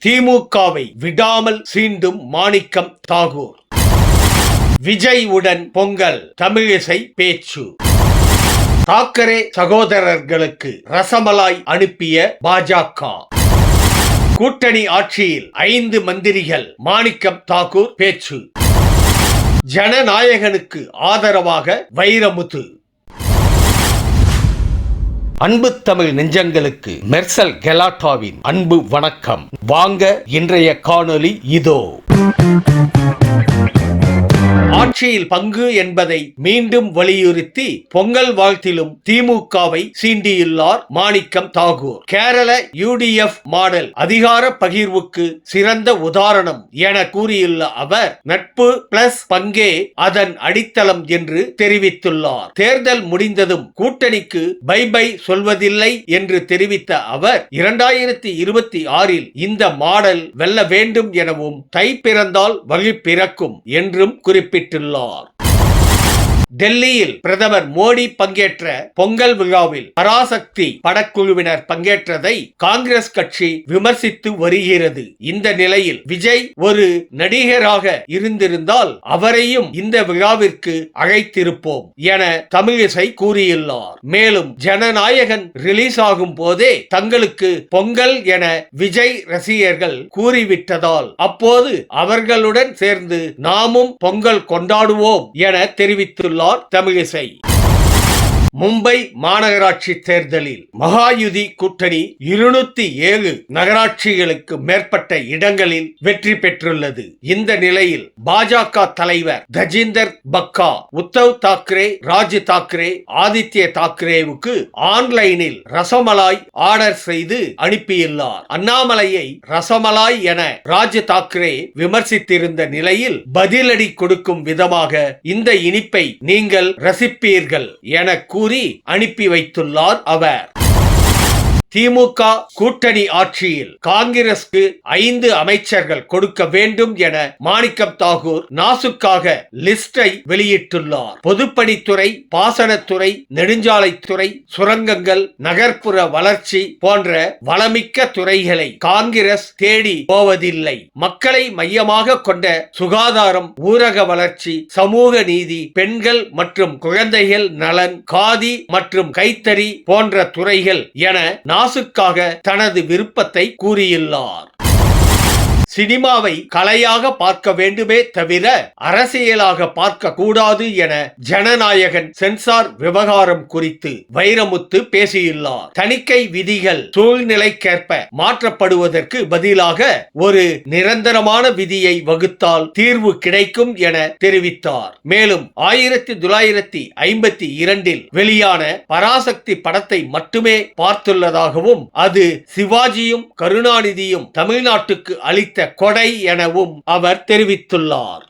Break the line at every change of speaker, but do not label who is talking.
திமுகவை விடாமல் சீண்டும் மாணிக்கம் தாகூர். விஜய் உடன் பொங்கல், தமிழிசை பேச்சு. தாக்கரே சகோதரர்களுக்கு ரசமலாய் அனுப்பிய பாஜக. கூட்டணி ஆட்சியில் 5 மந்திரிகள், மாணிக்கம் தாகூர் பேச்சு. ஜனநாயகனுக்கு ஆதரவாக வைரமுத்து. அன்பு தமிழ் நெஞ்சங்களுக்கு மெர்சல் கெலாட்டாவின் அன்பு வணக்கம். வாங்க இன்றைய காணொளி இதோ. ஆட்சியில் பங்கு என்பதை மீண்டும் வலியுறுத்தி பொங்கல் வாழ்த்திலும் திமுகவை சீண்டியுள்ளார் மாணிக்கம் தாகூர். கேரள UDF மாடல் அதிகார பகிர்வுக்கு சிறந்த உதாரணம் என கூறியுள்ள அவர், நட்பு பிளஸ் பங்கே அதன் அடித்தளம் என்று தெரிவித்துள்ளார். தேர்தல் முடிந்ததும் கூட்டணிக்கு பை பை சொல்வதில்லை என்று தெரிவித்த அவர், 2026இல் இந்த மாடல் வெல்ல வேண்டும் எனவும் தை பிறந்தால் வழி பிறக்கும் என்றும் குறிப்பிட்டார். டெல்லியில் பிரதமர் மோடி பங்கேற்ற பொங்கல் விழாவில் பராசக்தி படக்குழுவினர் பங்கேற்றதை காங்கிரஸ் கட்சி விமர்சித்து வருகிறது. இந்த நிலையில் விஜய் ஒரு நடிகராக இருந்திருந்தால் அவரையும் இந்த விழாவிற்கு அழைத்திருப்போம் என தமிழிசை கூறியுள்ளார். மேலும் ஜனநாயகன் ரிலீஸ் ஆகும் போதே தங்களுக்கு பொங்கல் என விஜய் ரசிகர்கள் கூறிவிட்டதால் அப்போது அவர்களுடன் சேர்ந்து நாமும் பொங்கல் கொண்டாடுவோம் என தெரிவித்துள்ளார் தமிழிசை. மும்பை மாநகராட்சி தேர்தலில் மகாயுதி கூட்டணி 207 நகராட்சிகளுக்கு மேற்பட்ட இடங்களில் வெற்றி பெற்றுள்ளது. இந்த நிலையில் பாஜக தலைவர் கஜேந்தர் பக்கா உத்தவ் தாக்கரே, ராஜ் தாக்கரே, ஆதித்ய தாக்கரேவுக்கு ஆன்லைனில் ரசமலாய் ஆர்டர் செய்து அனுப்பியுள்ளார். அண்ணாமலையை ரசமலாய் என ராஜ் தாக்கரே விமர்சித்திருந்த நிலையில் பதிலடி கொடுக்கும் விதமாக இந்த இனிப்பை நீங்கள் ரசிப்பீர்கள் என கூறி அனுப்பி வைத்துள்ளார் அவர். திமுக கூட்டணி ஆட்சியில் காங்கிரஸ்க்கு 5 அமைச்சர்கள் கொடுக்க வேண்டும் என மாணிக்கம் தாகூர் நாசுக்காக லிஸ்டை வெளியிட்டுள்ளார். பொதுப்பணித்துறை, பாசனத்துறை, நெடுஞ்சாலைத்துறை, சுரங்கங்கள், நகர்ப்புற வளர்ச்சி போன்ற வளமிக்க துறைகளை காங்கிரஸ் தேடி போவதில்லை. மக்களை மையமாக கொண்ட சுகாதாரம், ஊரக வளர்ச்சி, சமூக நீதி, பெண்கள் மற்றும் குழந்தைகள் நலன், காதி மற்றும் கைத்தறி போன்ற துறைகள் என நாசுக்காக தனது விருப்பத்தை கூறியுள்ளார். சினிமாவை கலையாக பார்க்க வேண்டுமே தவிர அரசியலாக பார்க்க கூடாது என ஜனநாயகன் சென்சார் விவகாரம் குறித்து வைரமுத்து பேசியுள்ளார். தணிக்கை விதிகள் சூழ்நிலைக்கேற்ப மாற்றப்படுவதற்கு பதிலாக ஒரு நிரந்தரமான விதியை வகுத்தால் தீர்வு கிடைக்கும் என தெரிவித்தார். மேலும் 1952இல் வெளியான பராசக்தி படத்தை மட்டுமே பார்த்துள்ளதாகவும் அது சிவாஜியும் கருணாநிதியும் தமிழ்நாட்டுக்கு அளித்த கொடை எனவும் அவர் தெரிவித்துள்ளார்.